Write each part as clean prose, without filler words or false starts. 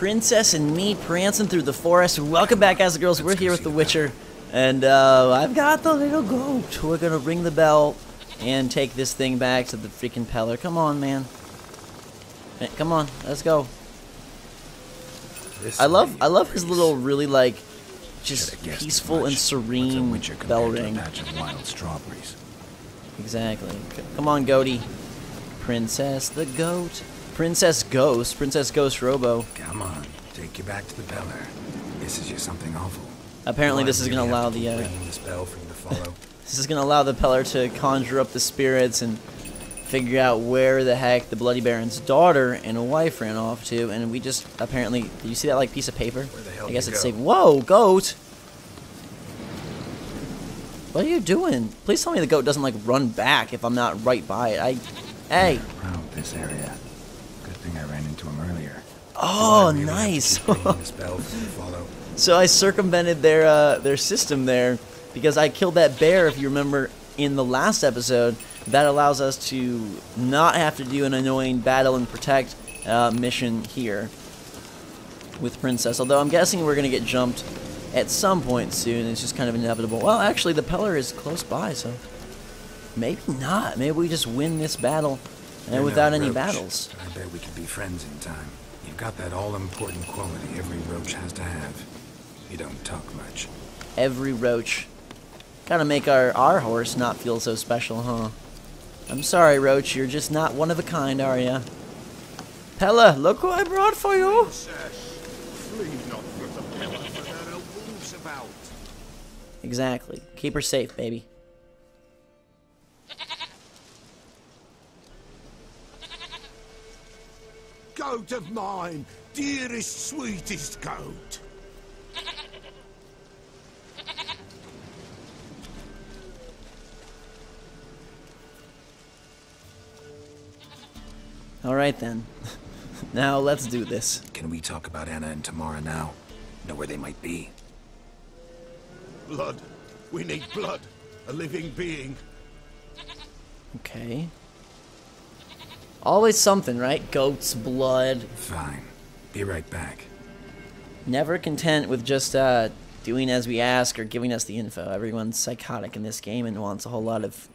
Princess and me prancing through the forest. Welcome back, guys and girls. We're here with The Witcher, and I've got the little goat. We're gonna ring the bell and take this thing back to the freaking Peller. Come on, man. Come on, let's go. I love his little, really like, just peaceful and serene bell ring. Exactly. Come on, goatie. Princess the goat. Princess Ghost Robo. Come on, take you back to the Peller. This is just something awful. Apparently, this is gonna allow the this bell for you to follow. This is gonna allow the Peller to conjure up the spirits and figure out where the heck the Bloody Baron's daughter and wife ran off to. And we just apparently, did you see that like piece of paper? Where the hell I guess did it's you saying, "Whoa, goat! What are you doing? Please tell me the goat doesn't like run back if I'm not right by it." Hey. Around this area. Good thing I ran into him earlier. Oh, nice. This bell for you to follow. So I circumvented their system there because I killed that bear, if you remember, in the last episode. That allows us to not have to do an annoying battle and protect mission here with Princess. Although I'm guessing we're going to get jumped at some point soon. It's just kind of inevitable. Well, actually, the Peller is close by, so maybe not. Maybe we just win this battle and without any battles. I bet we could be friends in time. You've got that all-important quality every roach has to have. You don't talk much. Every roach. Gotta make our horse not feel so special, huh? I'm sorry, Roach, you're just not one of a kind, are ya? Pella, look who I brought for you! Exactly. Keep her safe, baby. Goat of mine, dearest, sweetest goat. Alright then. Now let's do this. Can we talk about Anna and Tamara now? Know where they might be? Blood. We need blood. A living being. Okay. Always something, right? Goat's blood. Fine. Be right back. Never content with just doing as we ask or giving us the info. Everyone's psychotic in this game and wants a whole lot of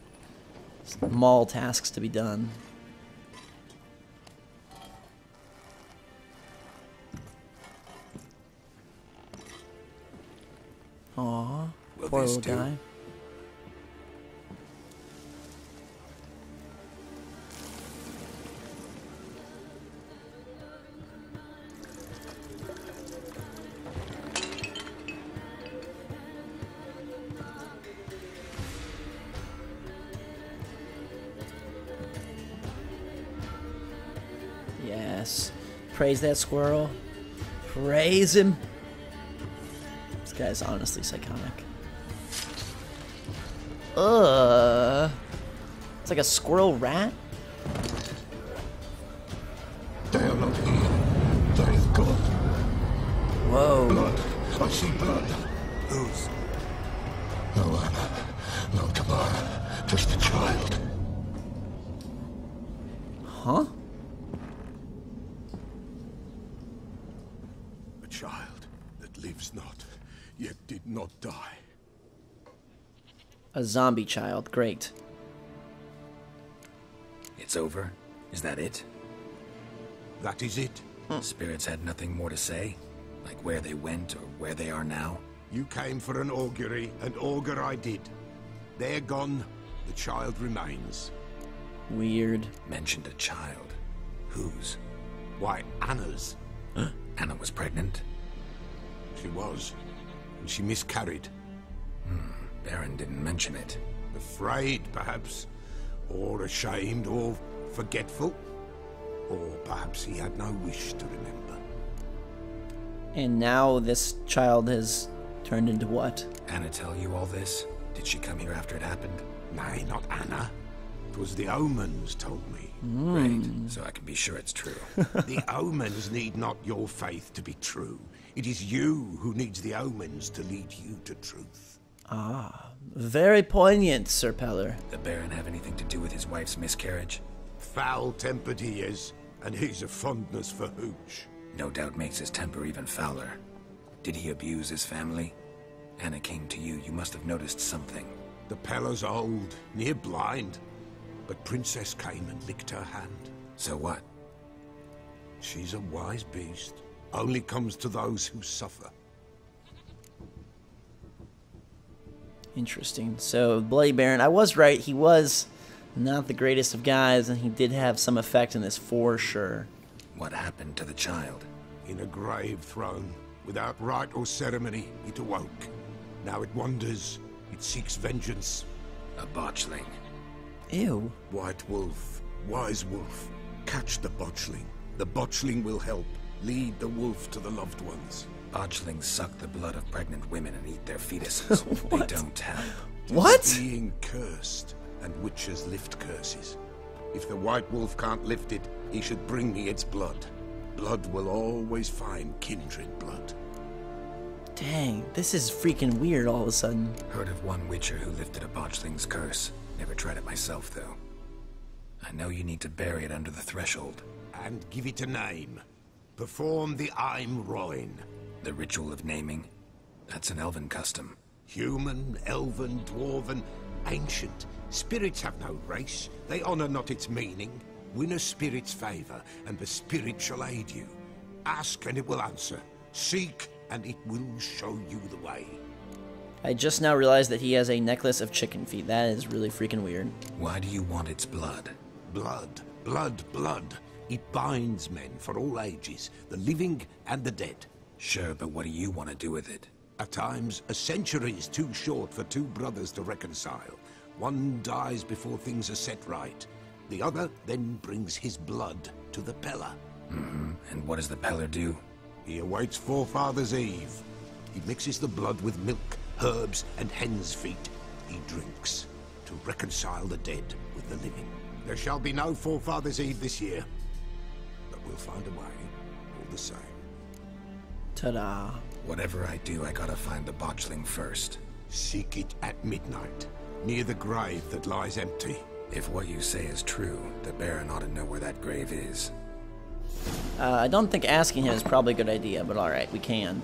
small tasks to be done. Aww, poor little guy. Yes. Praise that squirrel. Praise him. This guy's honestly psychotic. It's like a squirrel rat? They are not here. There is blood. Whoa. Blood. I see blood. Whose? No Anna. No Tamara. Just a child. Huh? A child that lives not, yet did not die. A zombie child. Great. It's over? Is that it? That is it. Spirits had nothing more to say? Like where they went or where they are now? You came for an augury, and augur I did. They're gone. The child remains. Weird. Mentioned a child. Whose? Why, Anna's. Anna was pregnant? She was. And she miscarried. Baron didn't mention it. Afraid, perhaps. Or ashamed, or forgetful. Or perhaps he had no wish to remember. And now this child has turned into what? Anna tell you all this? Did she come here after it happened? Nay, not Anna. 'Twas the omens told me. Great, so I can be sure it's true. The omens need not your faith to be true. It is you who needs the omens to lead you to truth. Ah, very poignant, Sir Peller. The Baron have anything to do with his wife's miscarriage? Foul-tempered he is, and he's a fondness for hooch. No doubt makes his temper even fouler. Did he abuse his family? Anna came to you. You must have noticed something. The Pella's old, near blind. But Princess came and licked her hand. So what? She's a wise beast. Only comes to those who suffer. Interesting. So, Bloody Baron, I was right. He was not the greatest of guys, and he did have some effect in this for sure. What happened to the child? In a grave thrown, without rite or ceremony, it awoke. Now it wanders. It seeks vengeance. A botchling. Ew. White wolf, wise wolf. Catch the botchling. The botchling will help. Lead the wolf to the loved ones. Botchlings suck the blood of pregnant women and eat their fetuses. They don't help. What? Being cursed, and witches lift curses. If the white wolf can't lift it, he should bring me its blood. Blood will always find kindred blood. Dang, this is freaking weird all of a sudden. Heard of one witcher who lifted a botchling's curse. Never tried it myself, though. I know you need to bury it under the threshold. And give it a name. Perform the Aim Roin. The ritual of naming? That's an elven custom. Human, elven, dwarven, ancient. Spirits have no race. They honor not its meaning. Win a spirit's favor, and the spirit shall aid you. Ask, and it will answer. Seek, and it will show you the way. I just now realized that he has a necklace of chicken feet. That is really freaking weird. Why do you want its blood? Blood, blood, blood. It binds men for all ages, the living and the dead. Sure, but what do you want to do with it? At times, a century is too short for two brothers to reconcile. One dies before things are set right. The other then brings his blood to the Pella. And what does the Peller do? He awaits Forefathers' Eve. He mixes the blood with milk, herbs, and hen's feet. He drinks to reconcile the dead with the living. There shall be no Forefathers' Eve this year, but we'll find a way, all the same. Ta-da. Whatever I do, I gotta find the botchling first. Seek it at midnight, near the grave that lies empty. If what you say is true, the Baron ought to know where that grave is. I don't think asking him is probably a good idea, but alright, we can.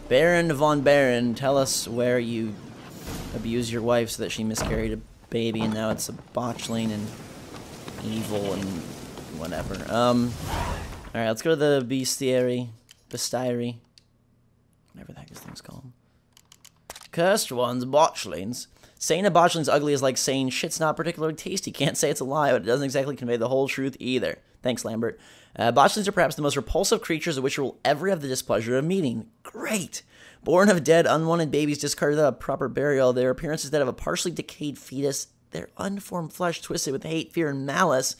Baron von Baron, tell us where you abused your wife so that she miscarried a baby and now it's a botchling and evil and whatever. Alright, let's go to the bestiary. Whatever the heck this thing's called. Cursed ones, botchlings. Saying a botchling's ugly is like saying shit's not particularly tasty. Can't say it's a lie, but it doesn't exactly convey the whole truth either. Thanks, Lambert. Botchlings are perhaps the most repulsive creatures of which you will ever have the displeasure of meeting. Great! Born of dead, unwanted babies discarded without proper burial, their appearance is that of a partially decayed fetus, their unformed flesh twisted with hate, fear, and malice.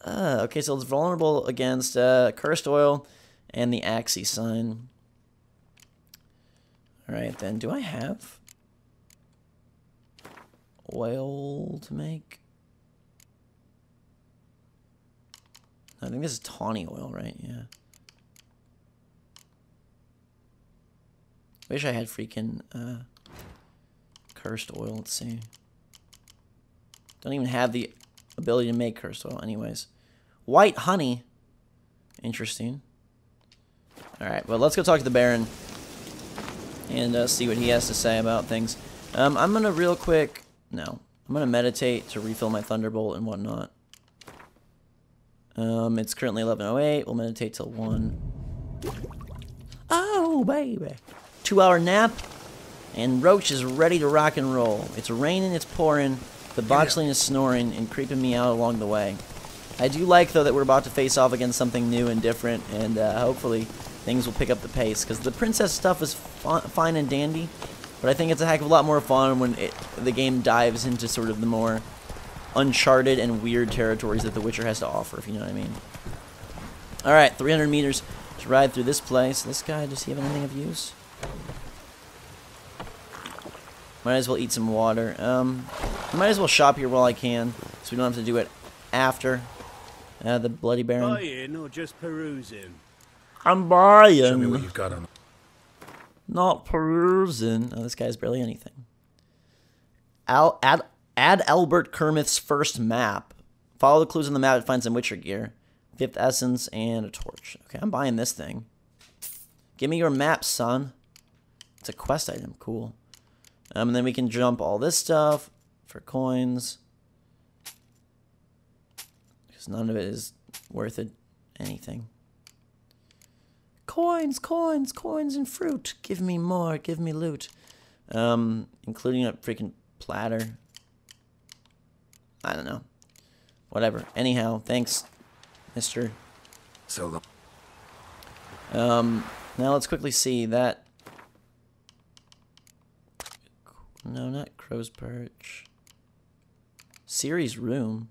Okay, so it's vulnerable against cursed oil and the Axie sign. Alright then, do I have oil to make? I think this is tawny oil, right? Yeah. Wish I had freaking cursed oil. Let's see. Don't even have the ability to make cursed oil anyways. White honey. Interesting. Alright, well, let's go talk to the Baron and see what he has to say about things. I'm going to real quick... No. I'm going to meditate to refill my Thunderbolt and whatnot. It's currently 11:08. We'll meditate till 1. Oh, baby. 2-hour nap. And Roach is ready to rock and roll. It's raining, it's pouring. The botchling is snoring and creeping me out along the way. I do like, though, that we're about to face off against something new and different. And hopefully things will pick up the pace. Because the princess stuff is fine and dandy. But I think it's a heck of a lot more fun when the game dives into sort of the more uncharted and weird territories that The Witcher has to offer, if you know what I mean. Alright, 300 meters to ride through this place. This guy, does he have anything of use? Might as well eat some water. I might as well shop here while I can, so we don't have to do it after the Bloody Baron. Buying or just perusing? I'm buying. Show me what you've got on. Not perusing. Oh, this guy's barely anything. Add Albert Kermith's first map. Follow the clues on the map to find some Witcher gear. 5th essence, and a torch. Okay, I'm buying this thing. Give me your map, son. It's a quest item. Cool. And then we can jump all this stuff for coins. Because none of it is worth it anything. Coins, coins, coins and fruit. Give me more. Give me loot. Including a freaking platter. I don't know. Whatever. Anyhow, thanks, mister. So Now let's quickly see that. No, not Crow's Perch. Ciri's room.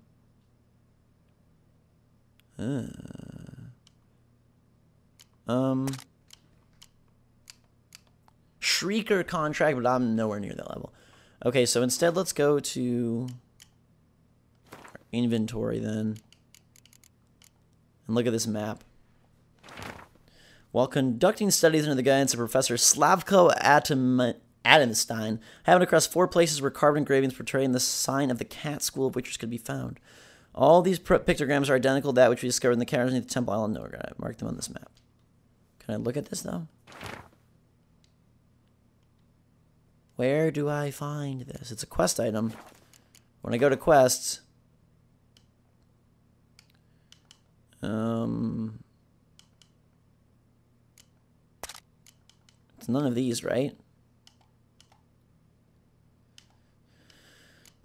Shrieker contract, but I'm nowhere near that level. Okay, so instead let's go to our inventory then. And look at this map. While conducting studies under the guidance of Professor Slavko Adamstein, having across 4 places where carved engravings portraying the sign of the cat school of witchers could be found. All these pictograms are identical to that which we discovered in the caverns near the Temple Island Nowhere. I marked them on this map. Can I look at this though? Where do I find this? It's a quest item. When I go to quests, it's none of these, right?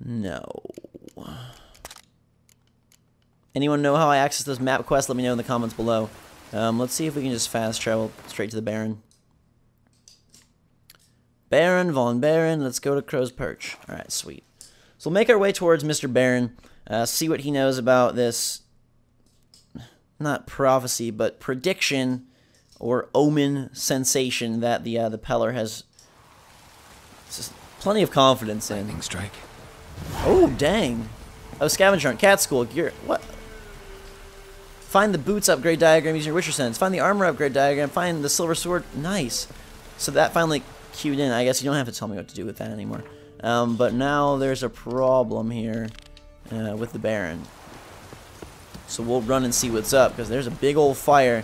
No. Anyone know how I access those map quests? Let me know in the comments below. Let's see if we can just fast travel straight to the Baron. Baron von Baron, let's go to Crow's Perch. Alright, sweet. So we'll make our way towards Mr. Baron, see what he knows about this, not prophecy, but prediction or omen sensation that the Peller has just plenty of confidence in. lightning strike. Oh, dang. Oh, scavenger hunt, cat school, gear, what? Find the boots upgrade diagram using your Witcher sense. Find the armor upgrade diagram. Find the silver sword. Nice. So that finally queued in. I guess you don't have to tell me what to do with that anymore. But now there's a problem here with the Baron. So we'll run and see what's up, because there's a big old fire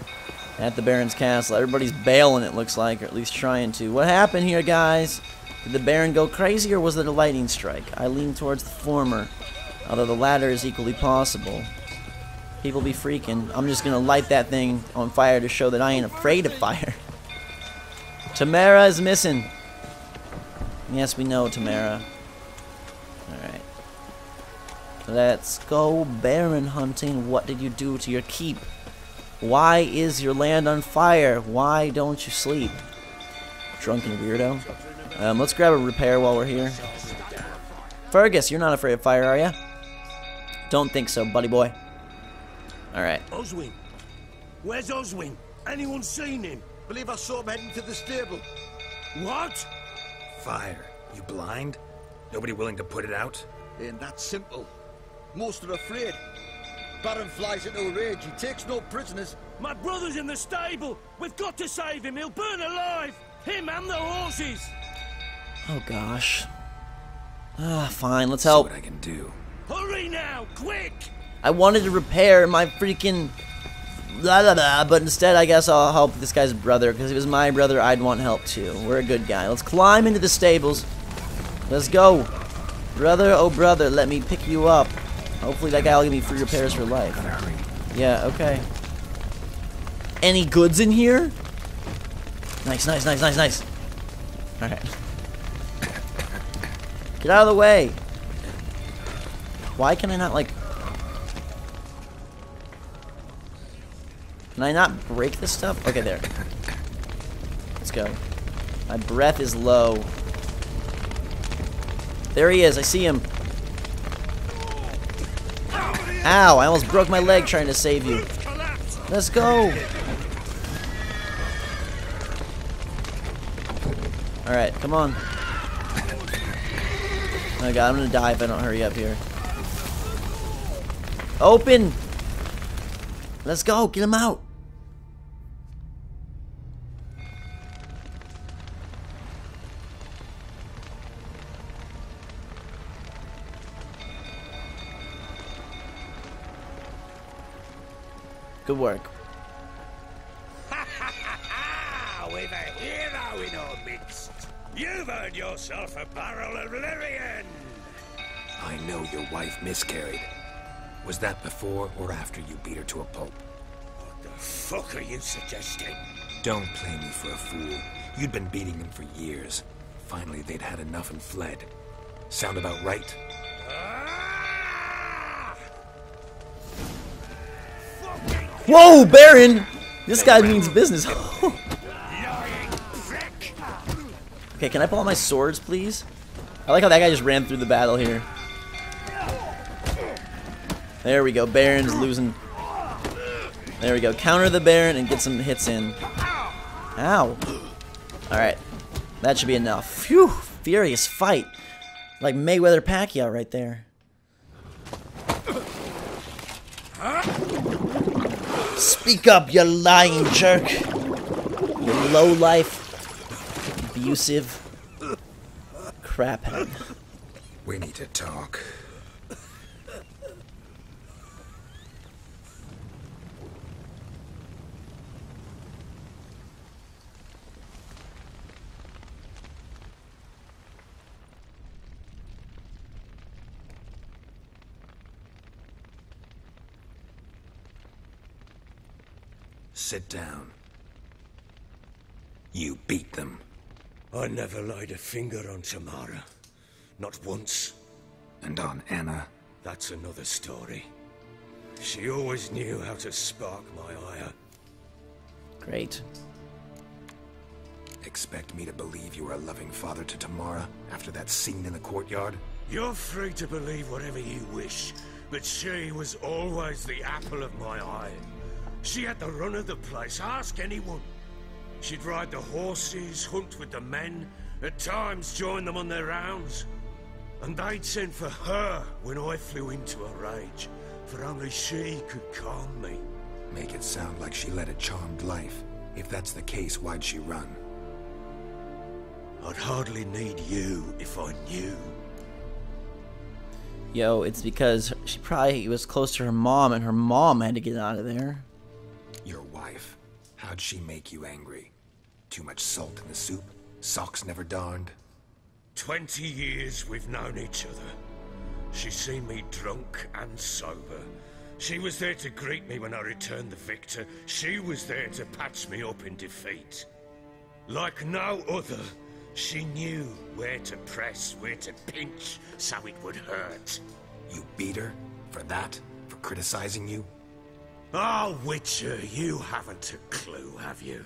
at the Baron's castle. Everybody's bailing, it looks like, or at least trying to. What happened here, guys? Did the Baron go crazy, or was it a lightning strike? I lean towards the former, although the latter is equally possible. People be freaking. I'm just gonna light that thing on fire to show that I ain't afraid of fire. Tamara is missing. Yes, we know Tamara. Alright. Let's go Baron hunting. What did you do to your keep? Why is your land on fire? Why don't you sleep? Drunken weirdo. Let's grab a repair while we're here. Fergus, you're not afraid of fire, are ya? Don't think so, buddy boy. Alright. Oswin. Where's Oswin? Anyone seen him? Believe I saw him heading to the stable. What? Fire. You blind? Nobody willing to put it out? Ain't that simple. Most are afraid. Baron flies into a rage. He takes no prisoners. My brother's in the stable. We've got to save him. He'll burn alive. Him and the horses. Oh gosh. Fine, let's help. See what I can do. Hurry now, quick! I wanted to repair my freaking blah blah blah, but instead I guess I'll help this guy's brother, because if it was my brother, I'd want help too. We're a good guy. Let's climb into the stables. Let's go. Brother, oh brother, let me pick you up. Hopefully that guy will give me free repairs for life. Gotta hurry. Yeah, okay. Any goods in here? Nice, nice, nice, nice, nice. Alright. Get out of the way. Why can I not, like... Can I not break this stuff? Okay, there. Let's go. My breath is low. There he is. I see him. Ow, I almost broke my leg trying to save you. Let's go. Alright, come on. Oh god, I'm gonna die if I don't hurry up here. Open! Let's go, get him out! Good work. We've a hero in our midst. You've earned yourself a barrel of Lyrian. I know your wife miscarried. Was that before or after you beat her to a pulp? What the fuck are you suggesting? Don't play me for a fool. You'd been beating them for years. Finally, they'd had enough and fled. Sound about right? Ah! Whoa, Baron! This guy means business. Okay, can I pull out my swords, please? I like how that guy just ran through the battle here. There we go. Baron's losing. There we go. Counter the Baron and get some hits in. Ow. Alright. That should be enough. Phew. Furious fight. Like Mayweather-Pacquiao right there. Speak up, you lying jerk. You low-life, abusive craphead. We need to talk. Sit down. You beat them. I never laid a finger on Tamara. Not once. And on Anna? That's another story. She always knew how to spark my ire. Great. Expect me to believe you were a loving father to Tamara after that scene in the courtyard? You're free to believe whatever you wish, but she was always the apple of my eye. She had the run of the place, ask anyone. She'd ride the horses, hunt with the men, at times join them on their rounds. And they'd send for her when I flew into a rage, for only she could calm me. Make it sound like she led a charmed life. If that's the case, why'd she run? I'd hardly need you if I knew. Yo, it's because she probably was close to her mom and her mom had to get out of there. Your wife. How'd she make you angry? Too much salt in the soup? Socks never darned? 20 years we've known each other. She's seen me drunk and sober. She was there to greet me when I returned the victor. She was there to patch me up in defeat. Like no other, she knew where to press, where to pinch, so it would hurt. You beat her? For that? For criticizing you? Oh, Witcher, you haven't a clue, have you?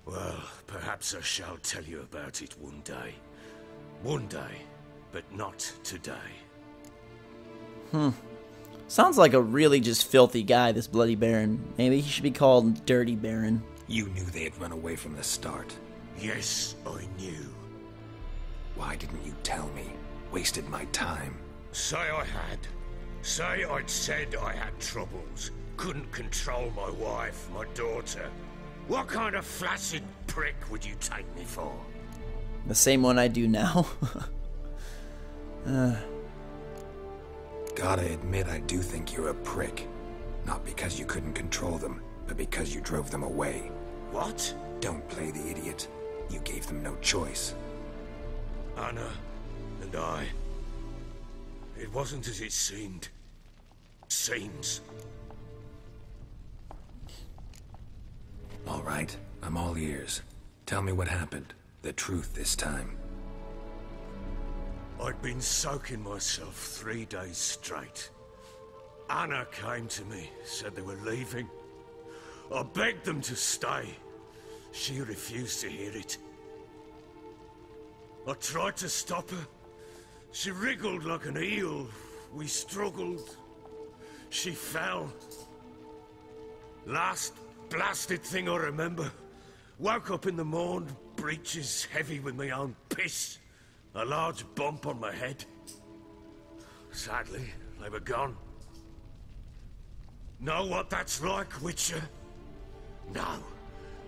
Well, perhaps I shall tell you about it one day. One day, but not today. Sounds like a really just filthy guy, this Bloody Baron. Maybe he should be called Dirty Baron. You knew they had run away from the start. Yes, I knew. Why didn't you tell me? Wasted my time. Say I had. Say I'd said I had troubles. Couldn't control my wife, my daughter. What kind of flaccid prick would you take me for? The same one I do now. Gotta admit, I do think you're a prick. Not because you couldn't control them, but because you drove them away. What? Don't play the idiot. You gave them no choice. Anna and I. It wasn't as it seemed. Seems. All right, I'm all ears. Tell me what happened. The truth this time. I'd been soaking myself 3 days straight. Anna came to me, said they were leaving. I begged them to stay. She refused to hear it. I tried to stop her. She wriggled like an eel. We struggled. She fell. Last blasted thing I remember. Woke up in the morn, breeches heavy with my own piss. A large bump on my head. Sadly, they were gone. Know what that's like, Witcher? No.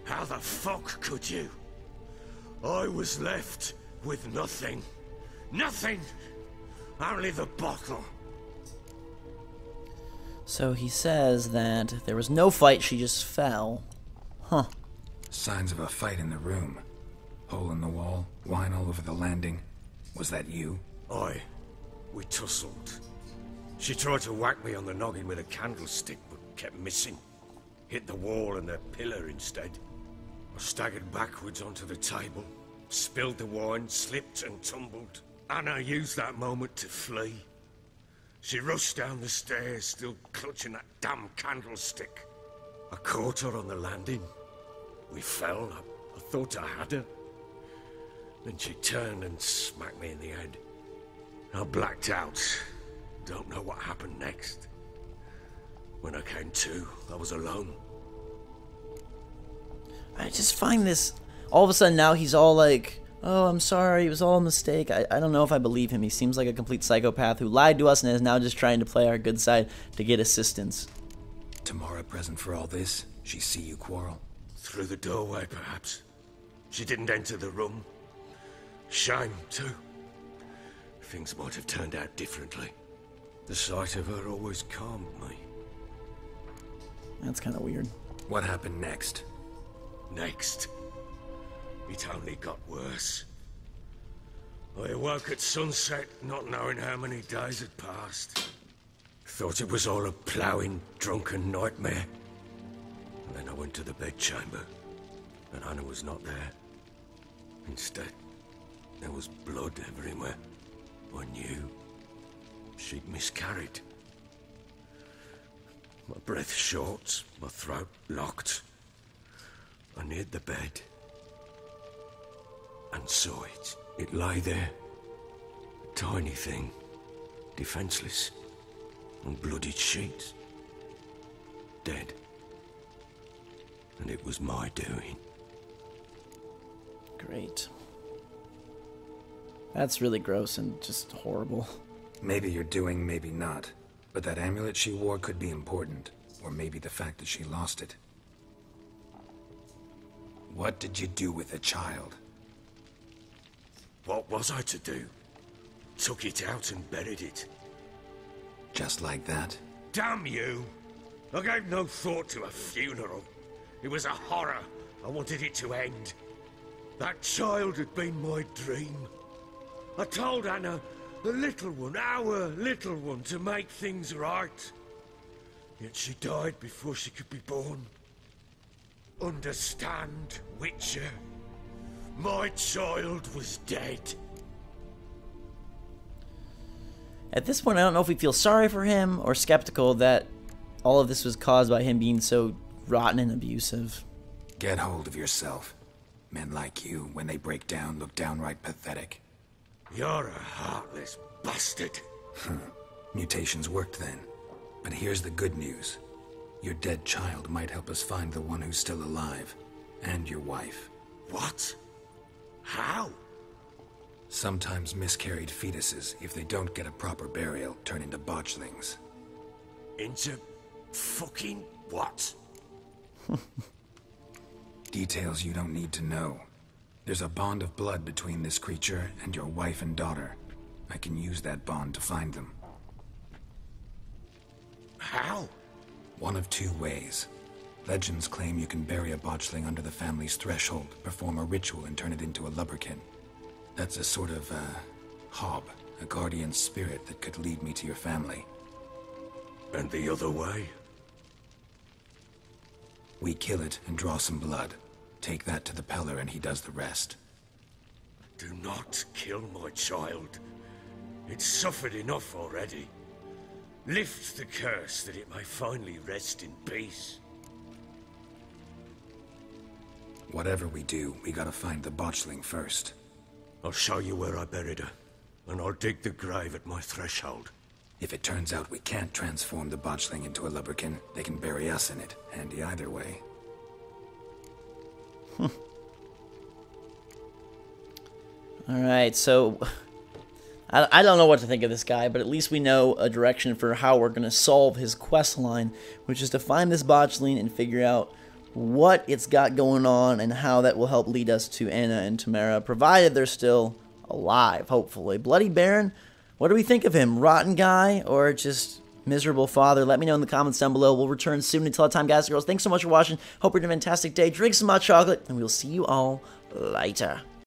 How the fuck could you? I was left with nothing. Nothing! Only the bottle. So he says that there was no fight, she just fell. Huh. Signs of a fight in the room. Hole in the wall, wine all over the landing. Was that you? Aye. We tussled. She tried to whack me on the noggin with a candlestick, but kept missing. Hit the wall and the pillar instead. I staggered backwards onto the table, spilled the wine, slipped and tumbled. Anna used that moment to flee. She rushed down the stairs, still clutching that damn candlestick. I caught her on the landing. We fell. I thought I had her. Then she turned and smacked me in the head. I blacked out. Don't know what happened next. When I came to, I was alone. I just find this... All of a sudden now he's all like, oh, I'm sorry, it was all a mistake. I don't know if I believe him. He seems like a complete psychopath who lied to us and is now just trying to play our good side to get assistance. Tamara present for all this? She see you quarrel? Through the doorway, perhaps. She didn't enter the room. Shame, too. Things might have turned out differently. The sight of her always calmed me. That's kind of weird. What happened next? Next, it only got worse. I awoke at sunset, not knowing how many days had passed. Thought it was all a ploughing, drunken nightmare. And then I went to the bedchamber, and Anna was not there. Instead, there was blood everywhere. I knew she'd miscarried. My breath short, my throat locked. I neared the bed and saw it. It lay there, a tiny thing, defenseless, on bloodied sheets, dead. And it was my doing. Great. That's really gross and just horrible. Maybe you're doing, maybe not. But that amulet she wore could be important. Or maybe the fact that she lost it. What did you do with the child? What was I to do? Took it out and buried it. Just like that? Damn you! I gave no thought to a funeral. It was a horror. I wanted it to end. That child had been my dream. I told Anna, the little one, our little one, to make things right. Yet she died before she could be born. Understand, Witcher? My child was dead. At this point, I don't know if we feel sorry for him or skeptical that all of this was caused by him being so rotten and abusive. Get hold of yourself. Men like you, when they break down, look downright pathetic. You're a heartless bastard. Mutations worked then. But here's the good news. Your dead child might help us find the one who's still alive. And your wife. What? How? Sometimes miscarried fetuses, if they don't get a proper burial, turn into botchlings. Into fucking what? Details you don't need to know. There's a bond of blood between this creature and your wife and daughter. I can use that bond to find them. How? One of two ways. Legends claim you can bury a botchling under the family's threshold, perform a ritual and turn it into a lubberkin. That's a sort of, hob, a guardian spirit that could lead me to your family. And the other way? We kill it and draw some blood. Take that to the Peller and he does the rest. Do not kill my child. It's suffered enough already. Lift the curse that it may finally rest in peace. Whatever we do, we gotta find the botchling first. I'll show you where I buried her, and I'll dig the grave at my threshold. If it turns out we can't transform the botchling into a lubberkin, they can bury us in it. Handy either way. Alright, so I don't know what to think of this guy, but at least we know a direction for how we're going to solve his quest line, which is to find this botchling and figure out what it's got going on and how that will help lead us to Anna and Tamara, provided they're still alive, hopefully. Bloody Baron, what do we think of him? Rotten guy or just miserable father? Let me know in the comments down below. We'll return soon. Until that time, guys and girls, thanks so much for watching. Hope you're having a fantastic day. Drink some hot chocolate, and we'll see you all later.